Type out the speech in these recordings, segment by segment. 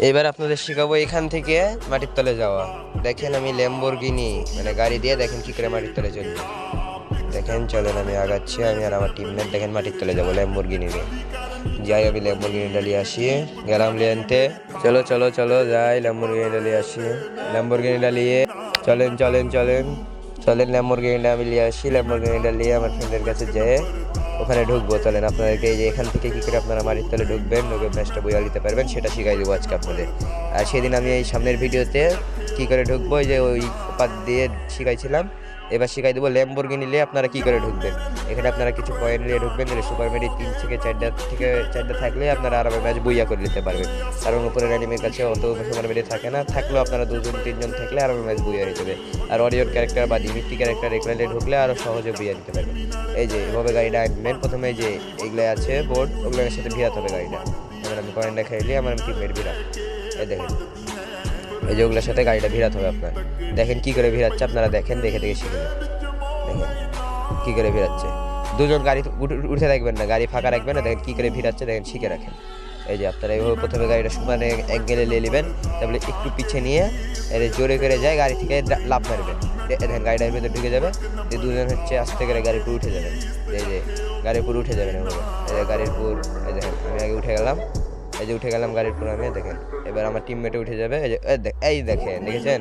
এবার আপনাদের শেখাবো এখান থেকে মাটির তলে যাওয়া। দেখেন আমি ল্যাম্বরগিনি মানে গাড়ি দিয়ে দেখেন কি করে মাটির তলে চলবে। দেখেন চলেন আমি আগাচ্ছি, আমি আর আমার টিমমেট দেখেন মাটির তলে যাবো ল্যাম্বরগিনি নিয়ে। যাই আমি ল্যাম্বরগিনিটা নিয়ে আসি, গেলাম লিয়েনতে। চলো চলো চলো যাই ল্যাম্বরগিনিটা নিয়ে আসি। ল্যাম্বরগিনিটা নিয়ে চলেন চলেন চলেন চলেন ল্যাম্বরগিনিটা আমি নিয়ে আসি। ল্যাম্বরগিনিটা নিয়ে আমার ফ্রেন্ডের কাছে যেয়ে ওখানে ঢুকবো। চলেন আপনাদেরকে এই যে এখান থেকে কি করে আপনারা মাটির তলে ঢুকবেন, ঢুকে ম্যাচটা বইয়া নিতে পারবেন সেটা শিখাই দেবো আজকে আপনাদের। আর সেদিন আমি এই সামনের ভিডিওতে কি করে ঢুকবো এই যে ওই পাত দিয়ে শিখাইছিলাম, এবার শিখাই দেবো ল্যাম্বরগিনি নিয়ে আপনারা কি করে ঢুকবেন। এখানে আপনারা কিছু পয়েন্ট নিয়ে ঢুকবেন, দিলে সুপার মেডি 3 থেকে 4টা থাকলে আপনারা আরামে ম্যাচ বইয়া করে নিতে পারবেন। কারণ উপরের অ্যানিমের কাছে অত সুপার মেডি থাকে না, থাকলেও আপনারা 2-3 জন থাকলে আরামে ম্যাচ বইয়া নিতে হবে। আর অরিয়ন ক্যারেক্টার বা ডিমিট্রি ক্যারেক্টার এগুলো ঢুকলে আরও সহজে বইয়া নিতে পারবেন। এই যে এভাবে গাড়িটা আনবেন, প্রথমে এই যে এগুলো আছে বোর্ড, ওগুলোর সাথে ভিড়াতে হবে গাড়িটা। এবার আমি কয়েনটা খাইলে আমার টিমমেট ভিড়া, এই দেখেন এই যে ওগুলোর সাথে গাড়িটা ভিড়াতে হবে আপনার। দেখেন কি করে ভিড়াচ্ছে, আপনারা দেখেন, দেখে দেখে শিখে নেন। দেখেন কি করে ভিড়াচ্ছে, 2জন গাড়ি উঠে রাখবেন না, গাড়ি ফাঁকা রাখবেন না, দেখেন কি করে ভিড়াচ্ছে, দেখেন শিখে রাখেন। এই যে আপনারা এইভাবে প্রথমে গাড়িটা সমানে অ্যাঙ্গেলে নিয়ে নেবেন, তারপরে একটু পিছিয়ে নিয়ে এর জোরে করে যায় গাড়ি থেকে লাফ মারবেন। দেখেন গাড়িটার ভিতরে ঢুকে যাবে, যে 2জন হচ্ছে আস্তে করে গাড়ির উপর উঠে যাবেন। এই যে গাড়ির উপর উঠে যাবেন এভাবে, এই যে গাড়ির উপর, এই দেখেন আমি আগে উঠে গেলাম, এই যে উঠে গেলাম গাড়ির উপর আমি। দেখেন এবার আমার টিমমেটে উঠে যাবে, এই যে এই দেখেন, দেখেছেন?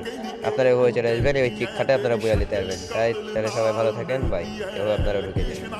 আপনারা এভাবে চলে আসবেন, ওই কিক খাটে আপনারা বইয়া নিতে পারবেন। তাই তাহলে সবাই ভালো থাকেন, বাই। এভাবে আপনারা ঢুকে যাবেন।